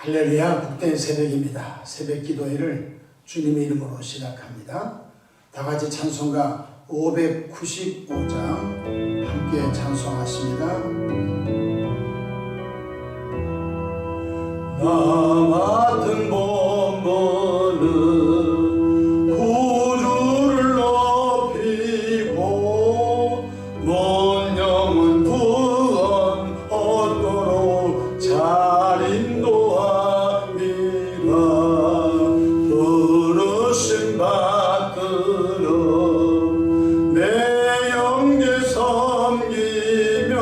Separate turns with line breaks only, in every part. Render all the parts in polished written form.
할렐루야, 복된 새벽입니다. 새벽 기도회를 주님의 이름으로 시작합니다. 다같이 찬송가 595장 함께 찬송하십니다. 나 맡은 본분은 구주를 높이고 먼 영은 구원 얻도록 잘 인도함이라. 부르심 받들어 내 영계 섬기며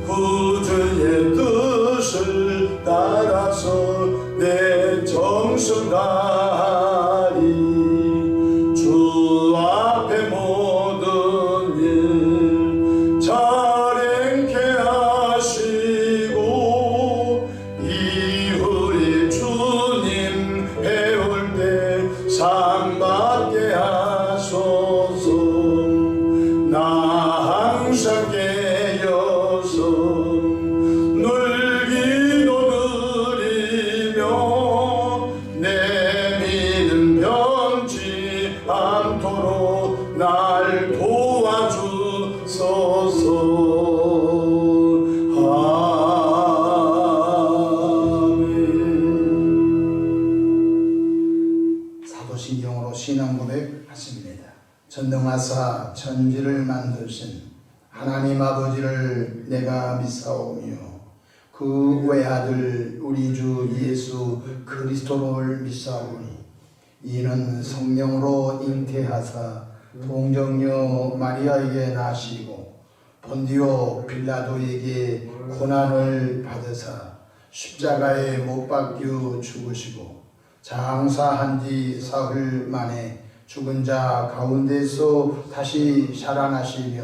구주의 뜻을 따라서 내 정성 다하리. 주 앞에 모든 일 잘 행케 하시고 이후에 주님 배울 때 상 받게 하소서. 나 항상 깨어서 늘 기도드리며 내 믿음 변치 않도록 날 도와주소서. 아멘. 사도신경으로 신앙 고백하십니다. 전능하사 천지를 만드신 하나님 아버지를 내가 믿사오며 그 외아들 우리 주 예수 그리스도를 믿사오니 이는 성령으로 잉태하사 동정녀 마리아에게 나시고 본디오 빌라도에게 고난을 받으사 십자가에 못 박혀 죽으시고 장사한 지 사흘 만에 죽은 자 가운데서 다시 살아나시며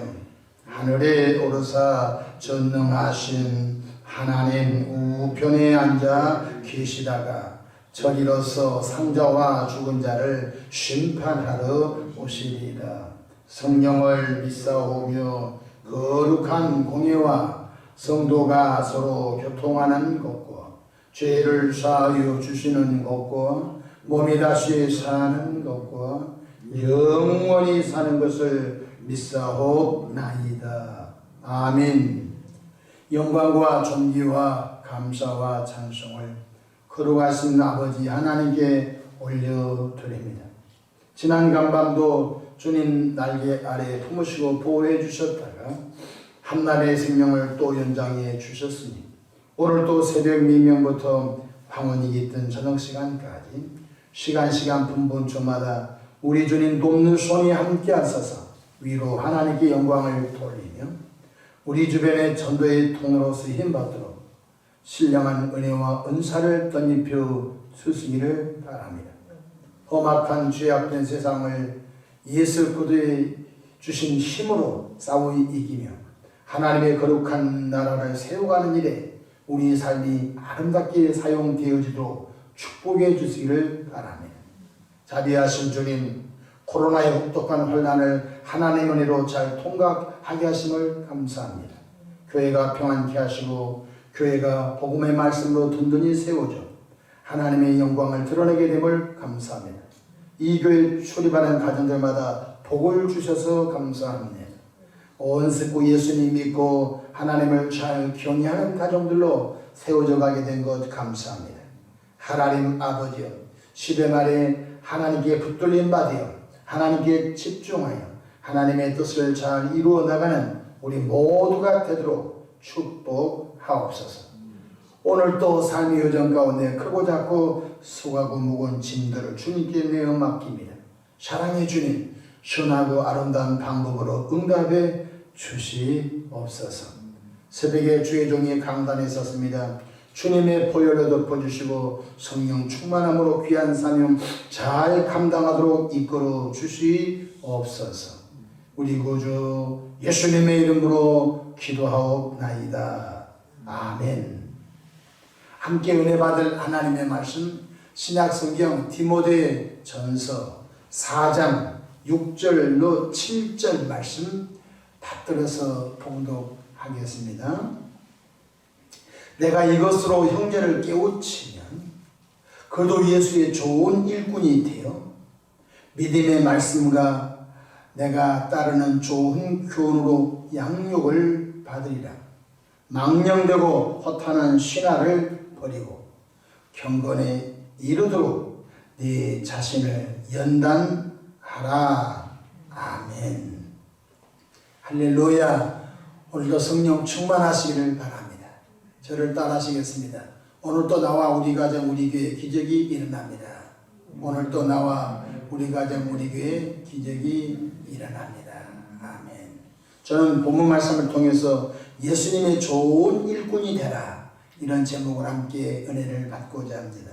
하늘에 오르사 전능하신 하나님 우편에 앉아 계시다가 저리로서 상자와 죽은 자를 심판하러 오시리라. 성령을 믿사오며 거룩한 공예와 성도가 서로 교통하는 것과 죄를 사하여 주시는 것과 몸이 다시 사는 것과 영원히 사는 것을 믿사옵나이다. 아멘. 영광과 존귀와 감사와 찬송을 거룩하신 아버지 하나님께 올려드립니다. 지난 간밤도 주님 날개 아래 품으시고 보호해 주셨다가 한날의 생명을 또 연장해 주셨으니 오늘 또 새벽 미명부터 황혼이 깃든 저녁 시간까지 시간 분분초마다 우리 주님 돕는 손이 함께 하셔서 위로 하나님께 영광을 돌리며 우리 주변의 전도의 통로로 쓰임받도록 신령한 은혜와 은사를 덧입혀 주시기를 바랍니다. 험악한 죄악된 세상을 예수 그리스도의 주신 힘으로 싸워 이기며 하나님의 거룩한 나라를 세워가는 일에 우리 삶이 아름답게 사용되어지도록 축복해 주시기를 바랍니다. 자비하신 주님, 코로나의 혹독한 환난을 하나님의 은혜로 잘 통과하게 하심을 감사합니다. 교회가 평안케 하시고 교회가 복음의 말씀으로 든든히 세워져 하나님의 영광을 드러내게 됨을 감사합니다. 이 교회 출입하는 가정들마다 복을 주셔서 감사합니다. 온 식구 예수님 믿고 하나님을 잘 경외하는 가정들로 세워져 가게 된 것 감사합니다. 하나님 아버지여, 시대 말에 하나님께 붙들림 받으여 하나님께 집중하여 하나님의 뜻을 잘 이루어 나가는 우리 모두가 되도록 축복하옵소서. 오늘 또 삶의 여정 가운데 크고 작고 수고하고 무거운 짐들을 주님께 내어 맡깁니다. 사랑의 주님, 선하고 아름다운 방법으로 응답해 주시옵소서. 새벽에 주의 종이 강단에 섰습니다. 주님의 보혈로 덮어주시고 성령 충만함으로 귀한 사명 잘 감당하도록 이끌어 주시옵소서. 우리 구주 예수님의 이름으로 기도하옵나이다. 아멘. 함께 은혜 받을 하나님의 말씀 신약성경 디모데 전서 4장 6절로 7절 말씀 받들어서 봉독하겠습니다. 내가 이것으로 형제를 깨우치면 그도 예수의 좋은 일꾼이 되어 믿음의 말씀과 내가 따르는 좋은 교훈으로 양육을 받으리라. 망령되고 허탄한 신화를 버리고 경건에 이르도록 네 자신을 연단하라. 아멘. 할렐루야. 오늘도 성령 충만하시기를 바랍니다. 저를 따라하시겠습니다. 오늘도 나와 우리 가정 우리 교회 기적이 일어납니다. 오늘도 나와 우리 가정 우리 교회 기적이 일어납니다. 아멘. 저는 본문 말씀을 통해서 예수님의 좋은 일꾼이 되라, 이런 제목을 함께 은혜를 받고자 합니다.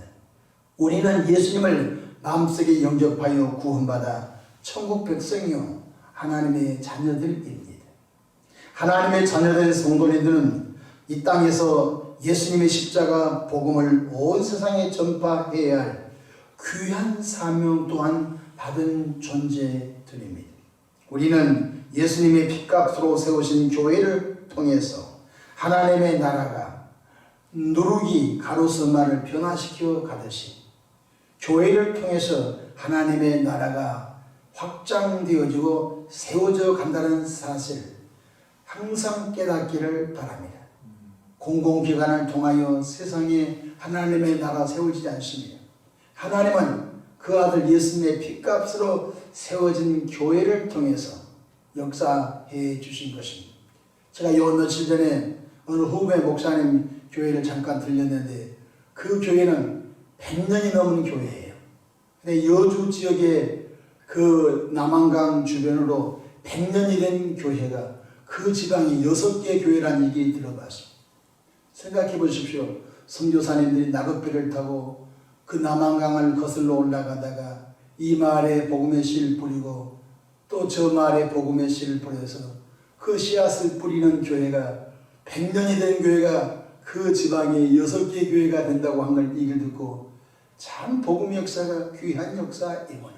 우리는 예수님을 마음속에 영접하여 구원받아 천국 백성이요 하나님의 자녀들입니다. 하나님의 자녀된 성도님들은 이 땅에서 예수님의 십자가 복음을 온 세상에 전파해야 할 귀한 사명 또한 받은 존재들입니다. 우리는 예수님의 핏값으로 세우신 교회를 통해서 하나님의 나라가 누룩이 가로수만을 변화시켜 가듯이 교회를 통해서 하나님의 나라가 확장되어지고 세워져 간다는 사실 항상 깨닫기를 바랍니다. 공공기관을 통하여 세상에 하나님의 나라 세우지 않습니다. 하나님은 그 아들 예수님의 핏값으로 세워진 교회를 통해서 역사해 주신 것입니다. 제가 요 며칠 전에 어느 후배 목사님 교회를 잠깐 들렸는데 그 교회는 100년이 넘은 교회예요. 근데 여주 지역의 그 남한강 주변으로 100년이 된 교회가 그 지방에 6개 교회라는 얘기 들어봤습니다. 생각해 보십시오. 선교사님들이 낙엽배를 타고 그 남한강을 거슬러 올라가다가 이 마을에 복음의 씨를 뿌리고 또 저 마을에 복음의 씨를 뿌려서 그 씨앗을 뿌리는 교회가 100년이 된 교회가 그 지방에 6개 교회가 된다고 한 걸 얘기를 듣고 참 복음 역사가 귀한 역사이구나.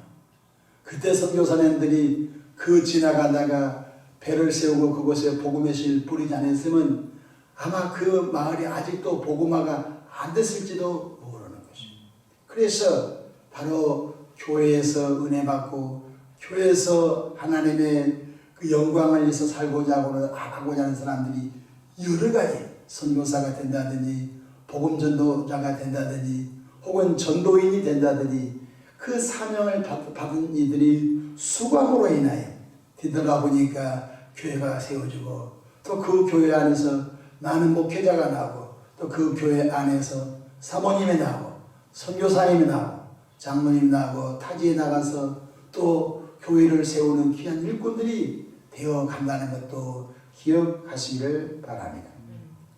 그때 선교사님들이 그 지나가다가 배를 세우고 그곳에 복음의 씨를 뿌리지 않았으면 아마 그 마을이 아직도 복음화가 안 됐을지도 모르는 것입니다. 그래서 바로 교회에서 은혜 받고 교회에서 하나님의 그 영광을 위해서 살고자 하는 사람들이 여러 가지 선교사가 된다든지 복음전도자가 된다든지 혹은 전도인이 된다든지 그 사명을 받은 이들이 수고함으로 인하여 뒤돌아보니까 교회가 세워지고 또 그 교회 안에서 많은 목회자가 나오고 또 그 교회 안에서 사모님이 나오고 선교사님이 나오고 장로님이 나오고 타지에 나가서 또 교회를 세우는 귀한 일꾼들이 되어 간다는 것도 기억하시기를 바랍니다.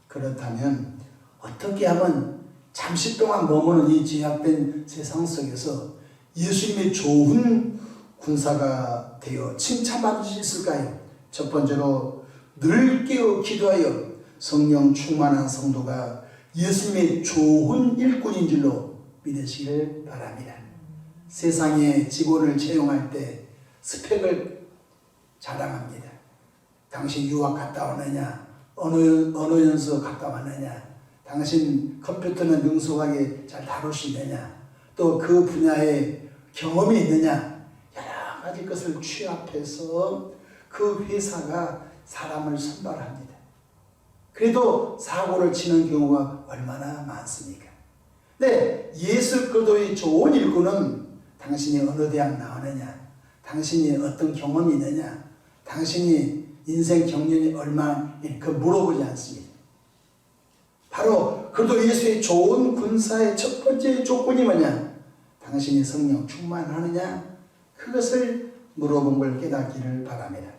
그렇다면 어떻게 하면 잠시 동안 머무는 이 제약된 세상 속에서 예수님의 좋은 군사가 되어 칭찬받을 수 있을까요? 첫 번째로 늘 깨어 기도하여 성령 충만한 성도가 예수님의 좋은 일꾼인 줄로 믿으시길 바랍니다. 세상에 직원을 채용할 때 스펙을 자랑합니다. 당신 유학 갔다 오느냐? 어느 연수 갔다 왔느냐? 당신 컴퓨터는 능숙하게 잘 다룰 수 있느냐? 또 그 분야에 경험이 있느냐? 여러 가지 것을 취합해서 그 회사가 사람을 선발합니다. 그래도 사고를 치는 경우가 얼마나 많습니까? 네, 예수 그리스도의 좋은 일꾼은 당신이 어느 대학 나오느냐? 당신이 어떤 경험이 있느냐? 당신이 인생 경륜이 얼마일까 물어보지 않습니다. 바로 그리스도 예수의 좋은 군사의 첫 번째 조건이 뭐냐? 당신이 성령 충만하느냐? 그것을 물어본 걸 깨닫기를 바랍니다.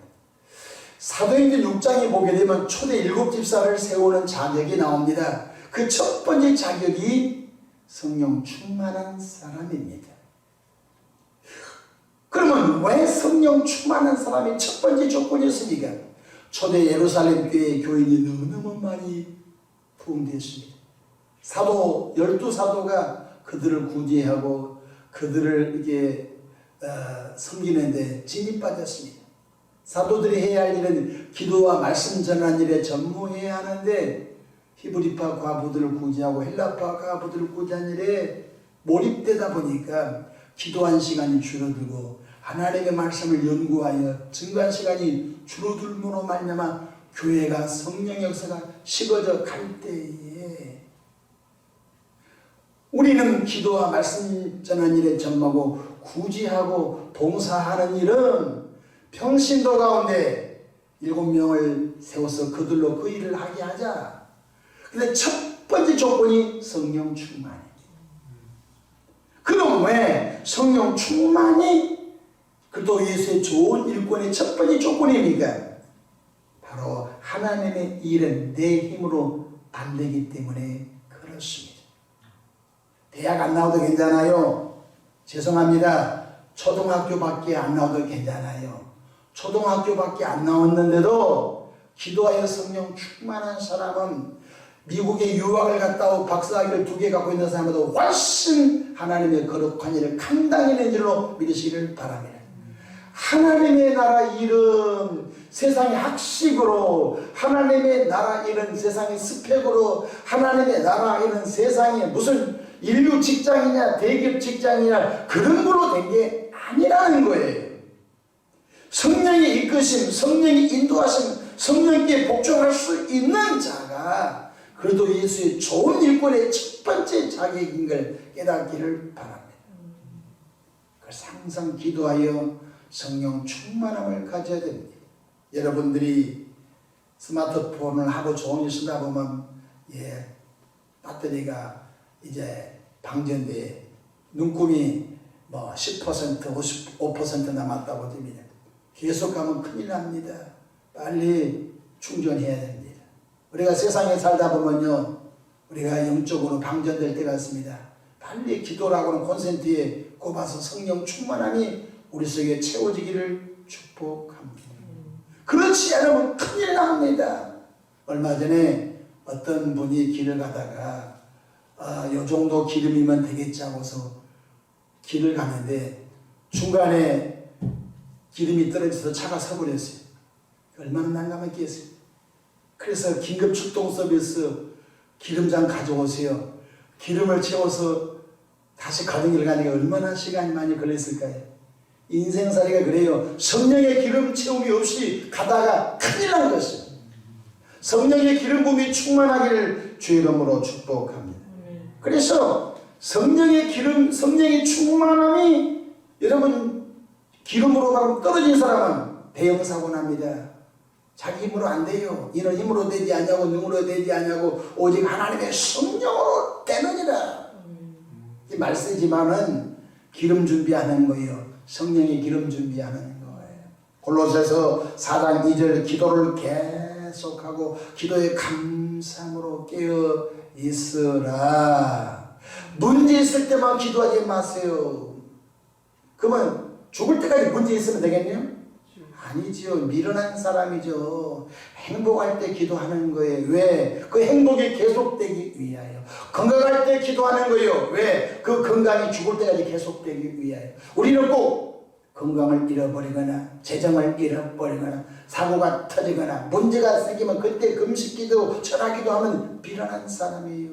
사도행전 6장에 보게 되면 초대 7집사를 세우는 자격이 나옵니다. 그 첫 번째 자격이 성령 충만한 사람입니다. 그러면 왜 성령 충만한 사람이 첫 번째 조건이었습니까? 초대 예루살렘 교회의 교인이 너무너무 많이 부흥되었습니다. 사도 12사도가 그들을 구제하고 그들을 이렇게 섬기는데 진이 빠졌습니다. 사도들이 해야 할 일은 기도와 말씀 전하는 일에 전무해야 하는데 히브리파 과부들을 구제하고 헬라파 과부들을 구제한 일에 몰입되다 보니까 기도한 시간이 줄어들고 하나님의 말씀을 연구하여 증거한 시간이 줄어들므로 말미암아 교회가 성령의 역사가 식어져 갈 때에 우리는 기도와 말씀 전하는 일에 전무하고 구제하고 봉사하는 일은 평신도 가운데 7명을 세워서 그들로 그 일을 하게 하자. 근데 첫 번째 조건이 성령 충만이에요. 그럼 왜 성령 충만이 그도 예수의 좋은 일꾼의 첫 번째 조건입니까? 바로 하나님의 일은 내 힘으로 안 되기 때문에 그렇습니다. 대학 안 나와도 괜찮아요. 죄송합니다. 초등학교밖에 안 나와도 괜찮아요. 초등학교밖에 안 나왔는데도 기도하여 성령 충만한 사람은 미국에 유학을 갔다 오고 박사학위를 2개 갖고 있는 사람보다 훨씬 하나님의 거룩한 일을 감당해 낸 줄로 믿으시기를 바랍니다. 하나님의 나라 일은 세상의 학식으로, 하나님의 나라 일은 세상의 스펙으로, 하나님의 나라 일은 세상에 무슨 인류 직장이냐 대기업 직장이냐 그런 걸로 된 게 아니라는 거예요. 성령의 이끄심, 성령의 인도하심, 성령께 복종할 수 있는 자가 그래도 예수의 좋은 일꾼의 첫 번째 자격인 걸 깨닫기를 바랍니다. 그래서 항상 기도하여 성령 충만함을 가져야 됩니다. 여러분들이 스마트폰을 하루 종일 쓰다 보면 배터리가 이제 방전돼 눈금이 10%, 55% 남았다고 됩니다. 계속 가면 큰일 납니다. 빨리 충전해야 됩니다. 우리가 세상에 살다 보면요, 우리가 영적으로 방전될 때가 있습니다. 빨리 기도라고는 콘센트에 꼽아서 성령 충만함이 우리 속에 채워지기를 축복합니다. 그렇지 않으면 큰일 납니다. 얼마 전에 어떤 분이 길을 가다가 요 정도 기름이면 되겠지 하고서 길을 가는데 중간에 기름이 떨어져서 차가 서버렸어요. 얼마나 난감했겠어요. 그래서 긴급 출동 서비스 기름장 가져오세요. 기름을 채워서 다시 가는 길 가니까 얼마나 시간이 많이 걸렸을까요? 인생살이가 그래요. 성령의 기름 채움이 없이 가다가 큰일 난 것이에요. 성령의 기름 부음이 충만하기를 주의 이름으로 축복합니다. 그래서 성령의 기름, 성령의 충만함이 여러분 기름으로 가면 떨어진 사람은 대형사고 납니다. 자기 힘으로 안 돼요. 이는 힘으로 되지 않냐고 능으로 되지 않냐고 오직 하나님의 성령으로 되느니라. 이 말쓰지만은 기름 준비하는 거예요. 성령의 기름 준비하는 거예요. 골로새서 4장 2절 기도를 계속하고 기도의 감상으로 깨어 있으라. 문제 있을 때만 기도하지 마세요. 그러면 죽을 때까지 문제 있으면 되겠네요? 아니지요. 미련한 사람이죠. 행복할 때 기도하는 거예요. 왜? 그 행복이 계속되기 위하여. 건강할 때 기도하는 거예요. 왜? 그 건강이 죽을 때까지 계속되기 위하여. 우리는 꼭 건강을 잃어버리거나 재정을 잃어버리거나 사고가 터지거나 문제가 생기면 그때 금식기도 철학기도 하면 미련한 사람이에요.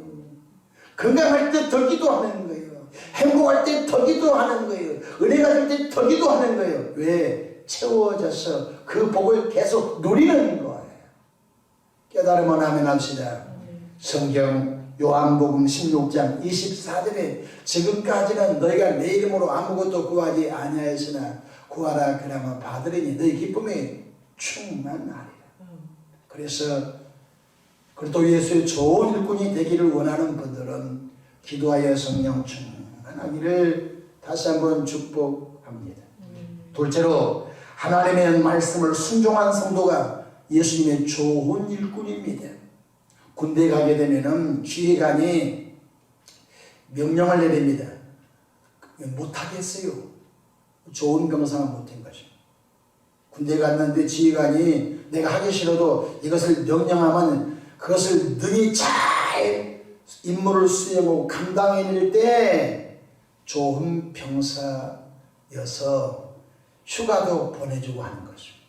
건강할 때 더 기도하는 거예요. 행복할 때 더 기도하는 거예요. 은혜가 줄 때 더 기도하는 거예요. 왜? 채워져서 그 복을 계속 누리는 거예요. 깨달으면 아멘 합시다. 성경 요한복음 16장 24절에 지금까지는 너희가 내 이름으로 아무것도 구하지 아니하였으나 구하라 그러면 받으리니 너희 기쁨이 충만하리라. 그래서 그리고 예수의 좋은 일꾼이 되기를 원하는 분들은 기도하여 성령 충만하기를 다시 한번 축복합니다. 둘째로 하나님의 말씀을 순종한 성도가 예수님의 좋은 일꾼입니다. 군대 가게 되면은 지휘관이 명령을 내립니다. 못하겠어요. 좋은 병사는 못한 거죠. 군대 갔는데 지휘관이 내가 하기 싫어도 이것을 명령하면 그것을 능히 잘 임무를 수행하고 감당해낼 때 좋은 병사여서 휴가도 보내주고 하는 것입니다.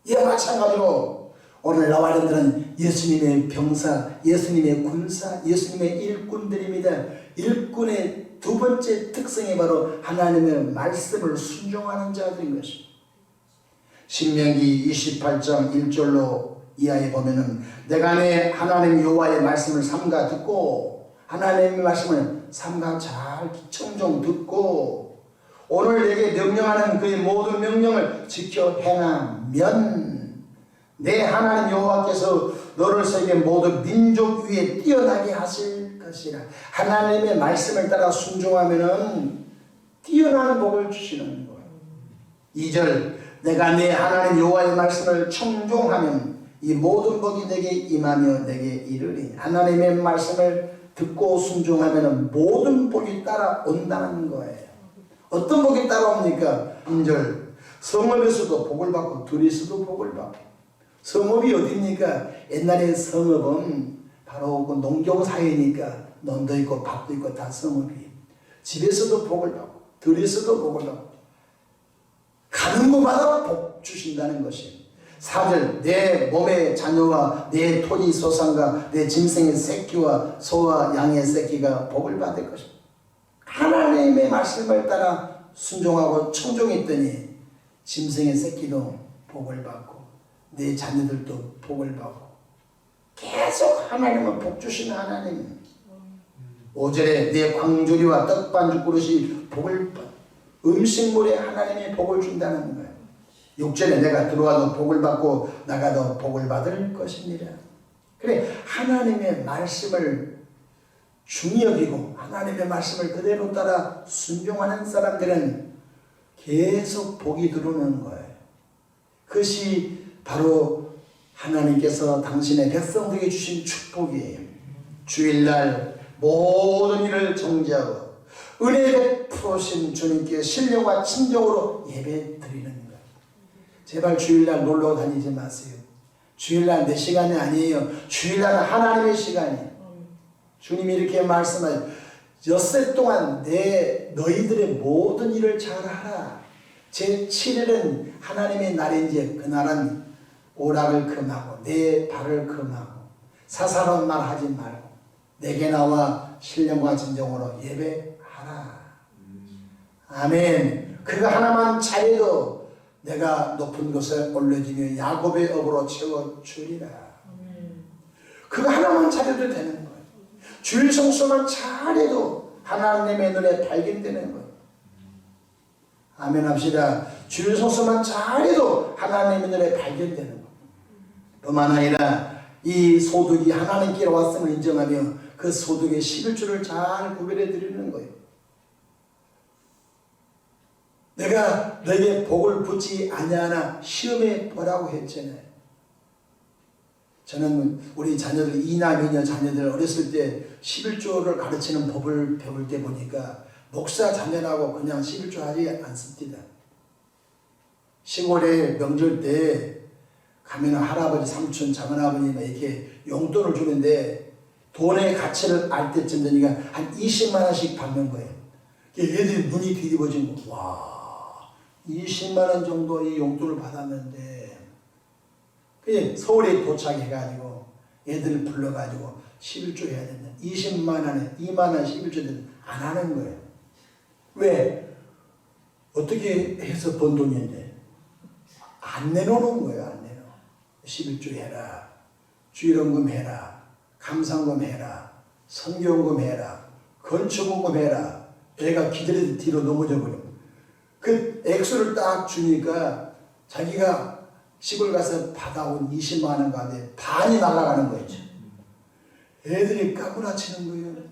이와 마찬가지로 오늘 나와 여러분들은 예수님의 병사, 예수님의 군사, 예수님의 일꾼들입니다. 일꾼의 두 번째 특성이 바로 하나님의 말씀을 순종하는 자들인 것입니다. 신명기 28장 1절로 이하에 보면은 내가 내 하나님 여호와의 말씀을 삼가 듣고 하나님의 말씀을 삼가 잘 청종 듣고 오늘 내게 명령하는 그의 모든 명령을 지켜 행하면 내 하나님 여호와께서 너를 세계 모든 민족 위에 뛰어나게 하실 것이라. 하나님의 말씀을 따라 순종하면은 뛰어나는 복을 주시는 거예요. 2절 내가 내 하나님 여호와의 말씀을 청종하면 이 모든 복이 내게 임하며 내게 이르리. 하나님의 말씀을 듣고 순종하면 모든 복이 따라온다는 거예요. 어떤 복이 따라옵니까? 3절 성읍에서도 복을 받고 들에서도 복을 받고. 성읍이 어디입니까? 옛날에 성읍은 바로 그 농경 사회니까 논도 있고 밭도 있고 다 성읍이에요. 집에서도 복을 받고 들에서도 복을 받고 가는 곳마다 복 주신다는 것이에요. 4절 내 몸의 자녀와 내 토지 소산과 내 짐승의 새끼와 소와 양의 새끼가 복을 받을 것입니다. 하나님의 말씀을 따라 순종하고 청종했더니 짐승의 새끼도 복을 받고 내 자녀들도 복을 받고 계속 하나님은 복 주시는 하나님. 5절에 내 광주리와 떡반죽 그릇이 복을 받고 음식물에 하나님의 복을 준다는 거예요. 6절에 내가 들어와도 복을 받고 나가도 복을 받을 것입니다. 그래 하나님의 말씀을 중히 여기고 하나님의 말씀을 그대로 따라 순종하는 사람들은 계속 복이 들어오는 거예요. 그것이 바로 하나님께서 당신의 백성들에게 주신 축복이에요. 주일날 모든 일을 정지하고 은혜 베푸신 주님께 신령과 친정으로 예배 드리는 거예요. 제발 주일날 놀러 다니지 마세요. 주일날 내 시간이 아니에요. 주일날은 하나님의 시간이에요. 주님이 이렇게 말씀하세요. 엿새 동안 너희들의 모든 일을 잘하라. 제7일은 하나님의 날인지 그 날은 오락을 금하고 내 발을 금하고 사사로운 말 하지 말고 내게 나와 신령과 진정으로 예배하라. 아멘. 그거 하나만 잘해도 내가 높은 곳에 올려지며 야곱의 업으로 채워주리라. 그거 하나만 잘해도 되는 거예요. 주일 성수만 잘해도 하나님의 눈에 발견되는 거예요. 아멘 합시다. 주일 성수만 잘해도 하나님의 눈에 발견되는 거예요. 뿐만 아니라 이 소득이 하나님께로 왔음을 인정하며 그 소득의 11조를 잘 구별해 드리는 거예요. 내가 너에게 복을 붙지 아니하나 시험해 보라고 했잖아요. 저는 우리 자녀들, 이남 이녀 자녀들 어렸을 때 11조를 가르치는 법을 배울 때 보니까 목사 자녀라고 그냥 11조 하지 않습니다. 시골에 명절 때 가면 할아버지, 삼촌, 장은아버지가 이렇게 용돈을 주는데 돈의 가치를 알 때쯤 되니까 한 20만 원씩 받는 거예요. 얘들이 눈이 뒤집어진 거. 와, 20만 원 정도 이 용돈을 받았는데 그냥 서울에 도착해가지고 애들을 불러가지고 11조 해야 된다. 20만 원에 2만 원 11조는 안 하는 거예요. 왜? 어떻게 해서 번 돈인데 안 내놓는 거예요. 안 내놓아. 11조 해라. 주일원금 해라. 감상금 해라. 선교원금 해라. 건축원금 해라. 애가 기다리듯 뒤로 넘어져 버려. 그 액수를 딱 주니까 자기가 시골 가서 받아온 20만 원 가운데 반이 날아가는 거였죠. 애들이 까무라치는 거예요.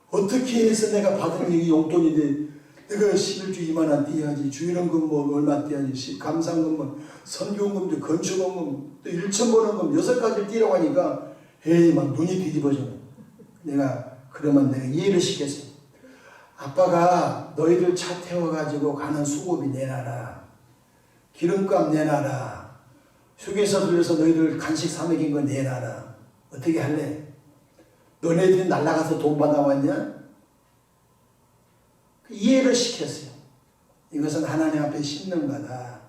어떻게 해서 내가 받은 이 용돈인데 내가 11조 2만 원 떼야지, 주일원금 뭐 얼마 떼야지, 감상금 뭐 선교원금, 건축원금, 또 1,000번원금 6가지를 떼라고 하니까 에이 막 눈이 뒤집어져. 내가 그러면 내가 이해를 시켰어요. 아빠가 너희들 차 태워가지고 가는 수고비 내놔라. 기름값 내놔라. 휴게소 들려서 너희들 간식 사 먹인 거 내놔라. 어떻게 할래? 너네들이 날라가서 돈 받아왔냐? 이해를 시켰어요. 이것은 하나님 앞에 심는 거다.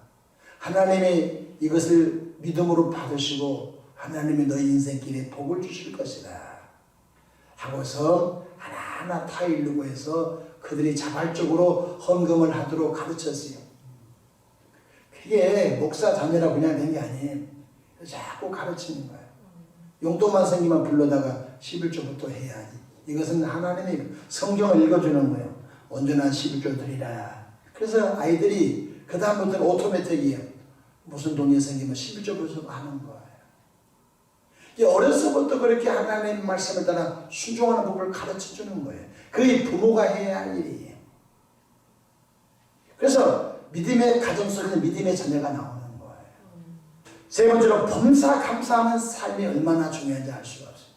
하나님이 이것을 믿음으로 받으시고 하나님이 너희 인생길에 복을 주실 것이다 하고서 하나하나 타일르고 해서 그들이 자발적으로 헌금을 하도록 가르쳤어요. 그게 목사 자녀라 그냥 된 게 아니에요. 자꾸 가르치는 거예요. 용돈만 생기면 불러다가 11조부터 해야지. 이것은 하나님이 성경을 읽어주는 거예요. 온전한 11조 드리라. 그래서 아이들이 그 다음부터는 오토매틱이에요. 무슨 돈이 생기면 11조부터 하는 거예요. 어려서부터 그렇게 하나님의 말씀을 따라 순종하는 법을 가르쳐주는 거예요. 그게 부모가 해야 할 일이에요. 그래서 믿음의 가정 속에는 믿음의 자녀가 나오는 거예요. 세 번째로 범사 감사하는 삶이 얼마나 중요한지 알 수가 없어요.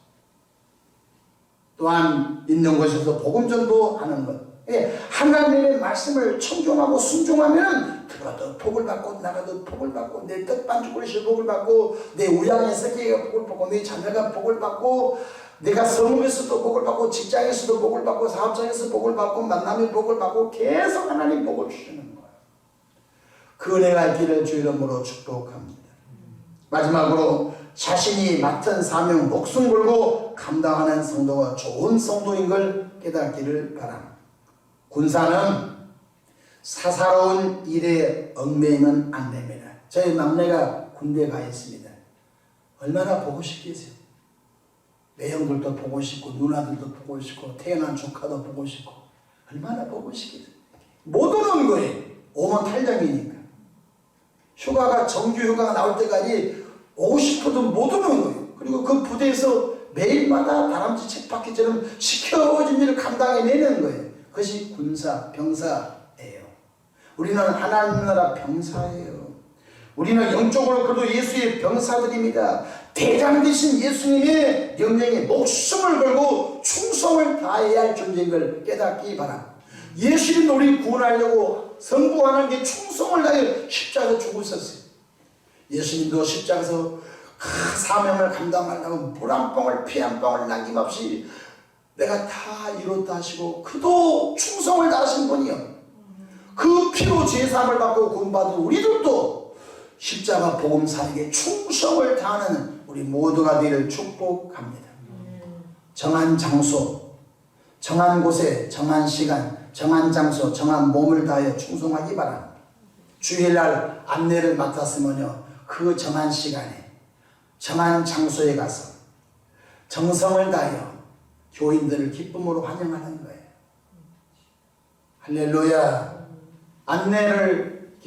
또한 있는 곳에서 복음 전도하는 것. 하나님의 말씀을 청종하고 순종하면 들어도 복을 받고 나가도 복을 받고 내 떡반죽 그릇이 복을 받고 내 우양의 새끼가 복을 받고 내 자녀가 복을 받고 내가 성읍에서도 복을 받고 직장에서도 복을 받고 사업장에서 복을 받고 만남의 복을 받고 계속 하나님 복을 주시는 거예요. 그 은혜가 있기를 주 이름으로 축복합니다. 마지막으로 자신이 맡은 사명 목숨 걸고 감당하는 성도가 좋은 성도인 걸 깨닫기를 바랍니다. 군사는 사사로운 일에 얽매이면 안 됩니다. 저희 막내가 군대 가 있습니다. 얼마나 보고 싶겠어요. 매형들도 보고 싶고 누나들도 보고 싶고 태어난 조카도 보고 싶고 얼마나 보고 싶겠어요. 못 오는 거예요. 오면 탈장이니까. 휴가가 정규 휴가가 나올 때까지 오고 싶어도 못 오는 거예요. 그리고 그 부대에서 매일마다 다람쥐 쳇바퀴처럼 시켜진 일을 감당해내는 거예요. 그것이 군사, 병사예요. 우리는 하나님 나라 병사예요. 우리는 영적으로 그래도 예수의 병사들입니다. 대장 되신 예수님의 명령에 목숨을 걸고 충성을 다해야 할 존재인 걸 깨닫기 바랍니다. 예수님 우리 구원하려고 선구하는 게 충성을 다해 십자가에서 죽으셨어요. 예수님도 십자가에서 사명을 감당하려고 물 한 방울 피 한 방울 남김없이 내가 다 이뤘다 하시고 그도 충성을 다하신 분이요. 그 피로 제사함을 받고 구원받은 우리들도 십자가 복음사에게 충성을 다하는 우리 모두가 되기를 축복합니다. 정한 장소, 정한 곳에, 정한 시간, 정한 장소, 정한 몸을 다하여 충성하기 바랍니다. 주일날 안내를 맡았으면요, 그 정한 시간에, 정한 장소에 가서 정성을 다하여 교인들을 기쁨으로 환영하는 거예요. 할렐루야. 안내를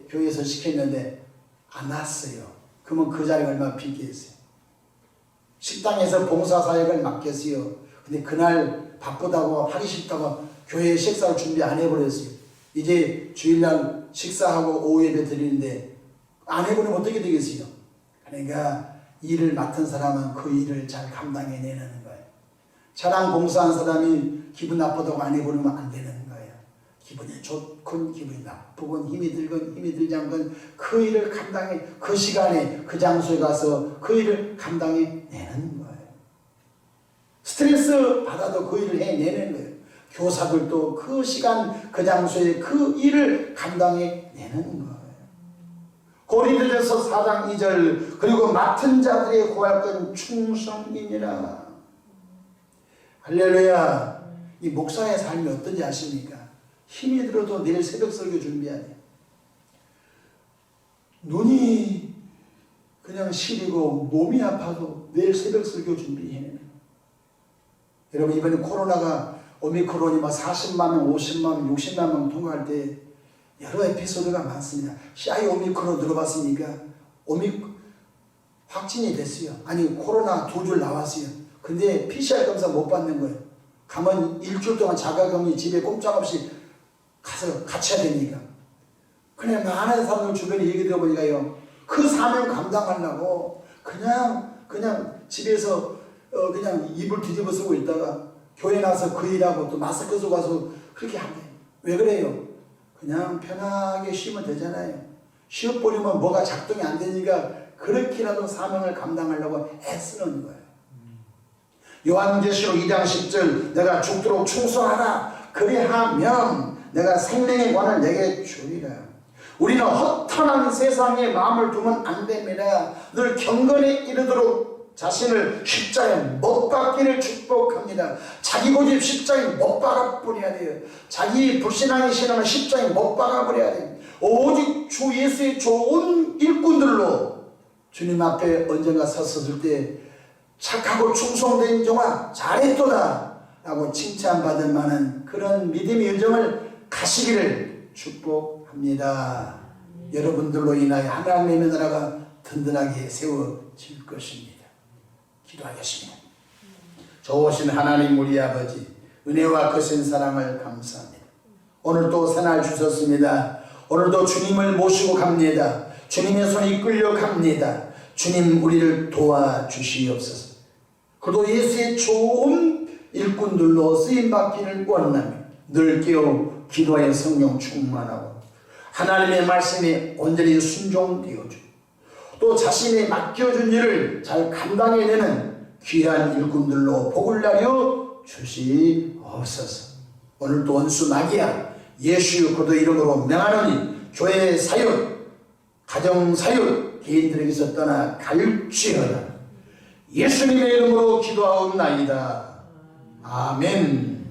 교회에서 시켰는데 안 왔어요. 그러면 그 자리가 얼마나 비겠어요. 식당에서 봉사사역을 맡겼어요. 근데 그날 바쁘다고 하기 싫다고 교회 식사를 준비 안 해버렸어요. 이제 주일날 식사하고 오후 예배 드리는데 안 해버리면 어떻게 되겠어요? 그러니까 일을 맡은 사람은 그 일을 잘 감당해내는 거예요. 차량 봉사한 사람이 기분 나쁘다고 안 해버리면 안 되는 거예요. 기분이 좋건 기분이 나쁘건 힘이 들건 힘이 들지 않건 그 일을 감당해, 그 시간에 그 장소에 가서 그 일을 감당해내는 거예요. 스트레스 받아도 그 일을 해내는 거예요. 교사들도 그 시간 그 장소에 그 일을 감당해내는 거예요. 고린도전서 4장 2절 그리고 맡은 자들의 구할 건 충성이니라. 할렐루야. 이 목사의 삶이 어떤지 아십니까? 힘이 들어도 내일 새벽 설교 준비해야 돼요. 눈이 그냥 시리고 몸이 아파도 내일 새벽 설교 준비해야 돼요. 여러분 이번에 코로나가 오미크론이 막 40만 명, 50만 명, 60만 명 통과할 때 여러 에피소드가 많습니다. CI 오미크론 들어봤습니까? 확진이 됐어요. 아니 코로나 2줄 나왔어요. 근데 PCR 검사 못 받는 거예요. 가면 일주일 동안 자가격리 집에 꼼짝없이 가서 갇혀야 되니까. 그냥 많은 사람들 주변에 얘기 들어보니까요. 그 사명 감당하려고 그냥 집에서 그냥 이불 뒤집어 쓰고 있다가 교회 나서 그 일하고 또 마스크 쓰고 와서 그렇게 한대요. 왜 그래요? 그냥 편하게 쉬면 되잖아요. 쉬어버리면 뭐가 작동이 안 되니까 그렇게라도 사명을 감당하려고 애쓰는 거예요. 요한계시록 2장 10절 내가 죽도록 충성하라 그리하면 내가 생명의 관을 내게 주리라. 우리는 허탄한 세상에 마음을 두면 안 됩니다. 늘 경건에 이르도록 자신을 십자가에 못 박기를 축복합니다. 자기 고집 십자가에 못 박아버려야 돼요. 자기 불신앙의 신앙을 십자가에 못 박아버려야 돼요. 오직 주 예수의 좋은 일꾼들로 주님 앞에 언젠가 섰을 때 착하고 충성된 종아 잘했도다 라고 칭찬받을 만한 그런 믿음의 여정을 가시기를 축복합니다. 여러분들로 인하여 하나님의 나라가 든든하게 세워질 것입니다. 기도하겠습니다. 좋으신 하나님 우리 아버지, 은혜와 거센 사랑을 감사합니다. 오늘도 새날 주셨습니다. 오늘도 주님을 모시고 갑니다. 주님의 손이 끌려갑니다. 주님 우리를 도와주시옵소서. 그도 예수의 좋은 일꾼들로 쓰임받기를 원하며 늘 깨어 기도하여 성령 충만하고 하나님의 말씀에 온전히 순종되어주고 또 자신이 맡겨준 일을 잘 감당해내는 귀한 일꾼들로 복을 나려 주시옵소서. 오늘도 원수 마귀야 예수 그도 이름으로 명하노니 교회 사역, 가정 사역 개인들에게서 떠나 갈지어다. 예수님의 이름으로 기도하옵나이다. 아멘.